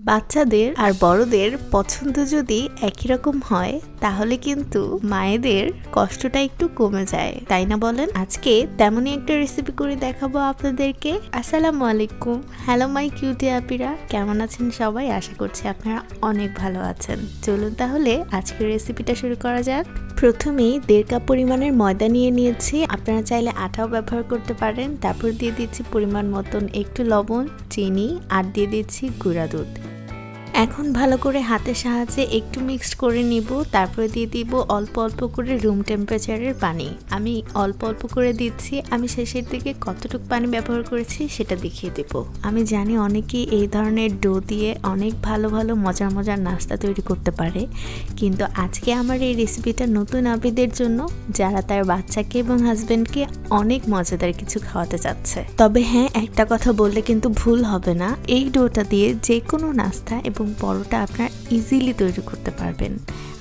বাচ্চাদের আর বড়দের পছন্দ যদি একই রকম হয় তাহলে কিন্তু মায়েদের কষ্টটা একটু কমে যায়, তাই না বলেন? আজকে তেমনই একটা রেসিপি করে দেখাবো আপনাদেরকে। আসসালামু আলাইকুম, হ্যালো মাই কিউটি আপিরা, কেমন আছেন সবাই? আশা করছি আপনারা অনেক ভালো আছেন। চলুন তাহলে আজকের রেসিপিটা শুরু করা যাক। প্রথমেই 1.5 কাপ পরিমাণের ময়দা নিয়ে নিয়েছি, আপনারা চাইলে আটাও ব্যবহার করতে পারেন। তারপর দিয়ে দিচ্ছি পরিমাণ মতন একটু লবণ, চিনি আর দিয়ে দিচ্ছি গুঁড়া দুধ। এখন ভালো করে হাতের সাহায্যে একটু মিক্সড করে নিব। তারপরে দিয়ে দিব অল্প অল্প করে রুম টেম্পারেচারের পানি। আমি অল্প অল্প করে দিচ্ছি, আমি শেষের দিকে কতটুকু পানি ব্যবহার করেছি সেটা দেখিয়ে দেব। আমি জানি অনেকেই এই ধরনের ডো দিয়ে অনেক ভালো ভালো মজার মজার নাস্তা তৈরি করতে পারে, কিন্তু আজকে আমার এই রেসিপিটা নতুন আবিদের জন্য, যারা তার বাচ্চাকে এবং হাজবেন্ডকে অনেক মজাদার কিছু খাওয়াতে চাচ্ছে। তবে হ্যাঁ, একটা কথা বললে কিন্তু ভুল হবে না, এই ডোটা দিয়ে যে কোনো নাস্তা এবং পরোটা আপনার ইজিলি তৈরি করতে পারবেন,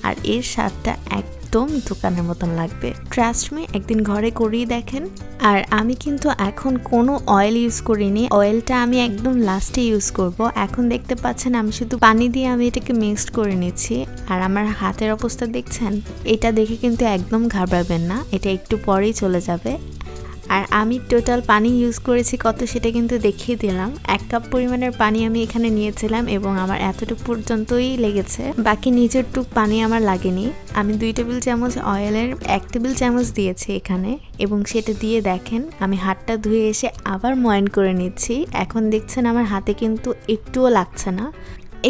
আর এর স্বাদটা একদম দোকানের মতন লাগবে। ট্রাস্ট মি, একদিন ঘরে করেই দেখেন। আর আমি কিন্তু এখন কোনো অয়েল ইউজ করিনি, অয়েলটা আমি একদম লাস্টে ইউজ করব। এখন দেখতে পাচ্ছেন আমি শুধু পানি দিয়ে আমি এটাকে মিক্সড করে নিচ্ছি। আর আমার হাতের অবস্থা দেখছেন, এটা দেখে কিন্তু একদম ঘাবড়াবেন না, এটা একটু পরেই চলে যাবে। আর আমি টোটাল পানি ইউজ করেছি কত সেটা কিন্তু দেখিয়ে দিলাম। 1 কাপ পরিমাণের পানি আমি এখানে নিয়েছিলাম এবং আমার এতটুকু পর্যন্তই লেগেছে, বাকি নিচের টুক পানি আমার লাগেনি। আমি 2 টেবিল চামচ অয়েলের 1 টেবিল চামচ দিয়েছি এখানে, এবং সেটা দিয়ে দেখেন আমি হাতটা ধুয়ে এসে আবার ময়ান করে নিচ্ছি। এখন দেখছেন আমার হাতে কিন্তু একটুও লাগছে না।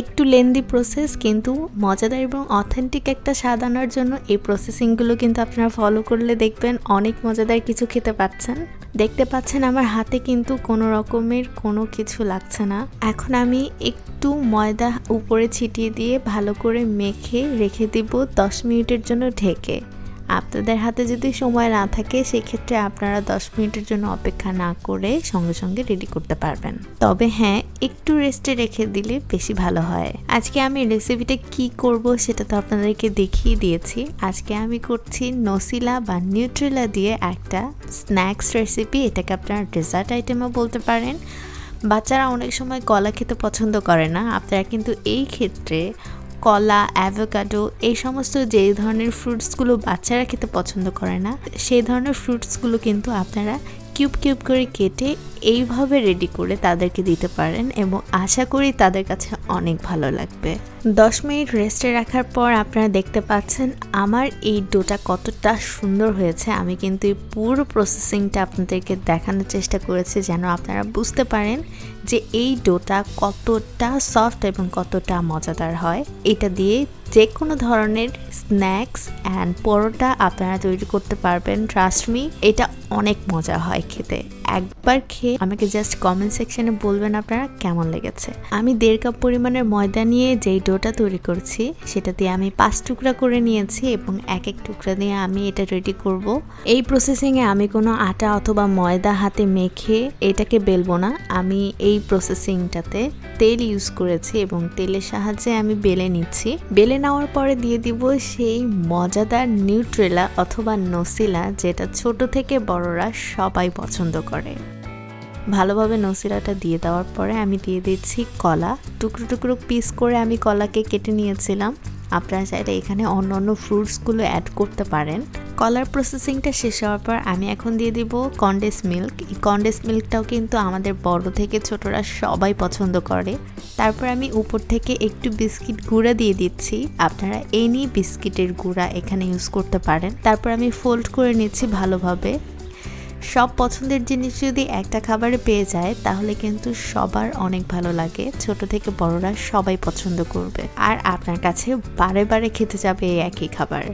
একটু লেন্দি প্রসেস, কিন্তু মজাদার এবং অথেন্টিক একটা স্বাদ আনার জন্য এই প্রসেসিংগুলো কিন্তু আপনারা ফলো করলে দেখবেন অনেক মজাদার কিছু খেতে পাচ্ছেন। দেখতে পাচ্ছেন আমার হাতে কিন্তু কোনো রকমের কোনো কিছু লাগছে না। এখন আমি একটু ময়দা উপরে ছিটিয়ে দিয়ে ভালো করে মেখে রেখে দিব 10 মিনিটের জন্য ঢেকে। আপনাদের হাতে যদি সময় না থাকে সেক্ষেত্রে আপনারা 10 মিনিটের জন্য অপেক্ষা না করে সঙ্গে সঙ্গে রেডি করতে পারবেন। তবে হ্যাঁ, একটু রেস্টে রেখে দিলে বেশি ভালো হয়। আজকে আমি রেসিপিটা কি করব সেটা তো আপনাদেরকে দেখিয়ে দিয়েছি। আজকে আমি করছি নসিলা বা নিউট্রেলা দিয়ে একটা স্ন্যাক্স রেসিপি। এটাকে আপনারা ডেজার্ট আইটেমও বলতে পারেন। বাচ্চারা অনেক সময় কলা খেতে পছন্দ করে না, আপনারা কিন্তু এই ক্ষেত্রে কলা, অ্যাভোকাডো, এই সমস্ত যে ধরনের ফ্রুটসগুলো বাচ্চারা খেতে পছন্দ করে না, সেই ধরনের ফ্রুটসগুলো কিন্তু আপনারা কিউব কিউব করে কেটে এইভাবে রেডি করে তাদেরকে দিতে পারেন, এবং আশা করি তাদের কাছে অনেক ভালো লাগবে। 10 মিনিট রেস্টে রাখার পর আপনারা দেখতে পাচ্ছেন আমার এই ডোটা কতটা সুন্দর হয়েছে। আমি কিন্তু এই পুরো প্রসেসিংটা আপনাদেরকে দেখানোর চেষ্টা করেছি যেন আপনারা বুঝতে পারেন যে এই ডোটা কতটা সফট এবং কতটা মজাদার হয়। এটা দিয়ে যে কোনো ধরনের স্ন্যাক্স অ্যান্ড পরোটা আপনারা তৈরি করতে পারবেন। ট্রাস্ট মি, এটা অনেক মজা হয় খেতে। একবার খেয়ে আমাকে জাস্ট কমেন্ট সেকশনে বলবেন আপনারা কেমন লেগেছে। আমি 1.5 কাপ পরিমাণের ময়দা নিয়ে যেই ডোটা তৈরি করছি সেটা দিয়ে আমি 5 টুকরা করে নিয়েছি, এবং এক এক টুকরা দিয়ে আমি এটা রেডি করব। এই প্রসেসিংয়ে আমি কোনো আটা অথবা ময়দা হাতে মেখে এটাকে বেলবো না। আমি এই প্রসেসিংটাতে তেল ইউজ করেছি এবং তেলের সাহায্যে আমি বেলে নিচ্ছি। বেলে নেওয়ার পরে দিয়ে দিব সেই মজাদার নিউট্রেলা অথবা নসিলা, যেটা ছোট থেকে বড়রা সবাই পছন্দ করে। ভালোভাবে নসিলাটা দিয়ে দেওয়ার পরে আমি দিয়ে দিচ্ছি কলা। টুকরো টুকরো পিস করে আমি কলাকে কেটে নিয়েছিলাম। আপনারা চাইলে এখানে অন্য অন্য ফ্রুটসগুলো অ্যাড করতে পারেন। কলার প্রসেসিংটা শেষ হওয়ার পর আমি এখন দিয়ে দিব কনডেন্স মিল্ক। এই কনডেন্স মিল্কটাও কিন্তু আমাদের বড় থেকে ছোটরা সবাই পছন্দ করে। তারপর আমি উপর থেকে একটু বিস্কিট গুঁড়া দিয়ে দিচ্ছি, আপনারা এনি বিস্কিটের গুঁড়া এখানে ইউজ করতে পারেন। তারপর আমি ফোল্ড করে নিচ্ছি ভালোভাবে। সব পছন্দের জিনিস যদি একটা খাবারে পেয়ে যায় তাহলে কিন্তু সবার অনেক ভালো লাগে, ছোট থেকে বড়রা সবাই পছন্দ করবে, আর আপনার কাছে বারে বারে খেতে যাবে এই একই খাবার।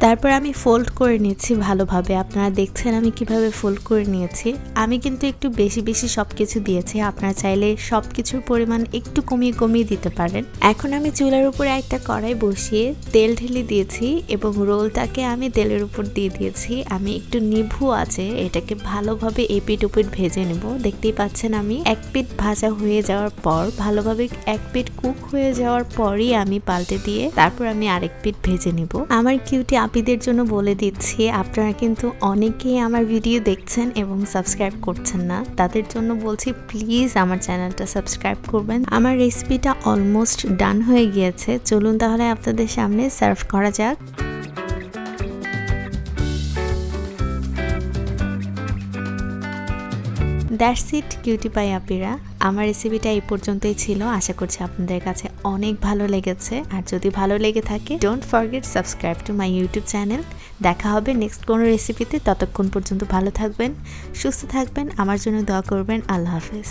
তারপর আমি ফোল্ড করে নিচ্ছি ভালোভাবে। আপনারা দেখছেন আমি কিভাবে ফোল্ড করে নিয়েছি। আমি কিন্তু একটু বেশি বেশি সব কিছু দিয়েছি, আপনারা চাইলে সব কিছুর পরিমাণ একটু কমিয়ে কমিয়ে দিতে পারেন। এখন আমি চুলার উপরে একটা কড়াই বসিয়ে তেল ঢেলে দিয়েছি এবং রোলটাকে আমি তেলের উপর দিয়ে দিয়েছি। আমি একটু নিভু আছে এটাকে ভালোভাবে এপিট ওপিট ভেজে নেব। দেখতেই পাচ্ছেন আমি এক পিঠ ভাজা হয়ে যাওয়ার পর, ভালোভাবে এক পিঠ কুক হয়ে যাওয়ার পরই আমি পাল্টে দিয়ে তারপর আমি আরেক পিঠ ভেজে নিব। আমার কিউটি আপুদের জন্য বলে দিচ্ছি, আপনারা কিন্তু অনেকেই আমার ভিডিও দেখছেন এবং সাবস্ক্রাইব করছেন না। তাদের জন্য বলছি প্লিজ আমার চ্যানেলটা সাবস্ক্রাইব করবেন। আমার রেসিপিটা অলমোস্ট ডান হয়ে গিয়েছে, চলুন তাহলে আপনাদের সামনে সার্ভ করা যাক। দ্যাটস ইট কিউটি পাই আপিরা, আমার রেসিপিটা এই পর্যন্তই ছিল। আশা করছি আপনাদের কাছে অনেক ভালো লেগেছে। আর যদি ভালো লেগে থাকে don't forget subscribe to my YouTube channel. দেখা হবে নেক্সট কোনো রেসিপিতে। ততক্ষণ পর্যন্ত ভালো থাকবেন, সুস্থ থাকবেন, আমার জন্য দোয়া করবেন। আল্লাহ হাফেজ।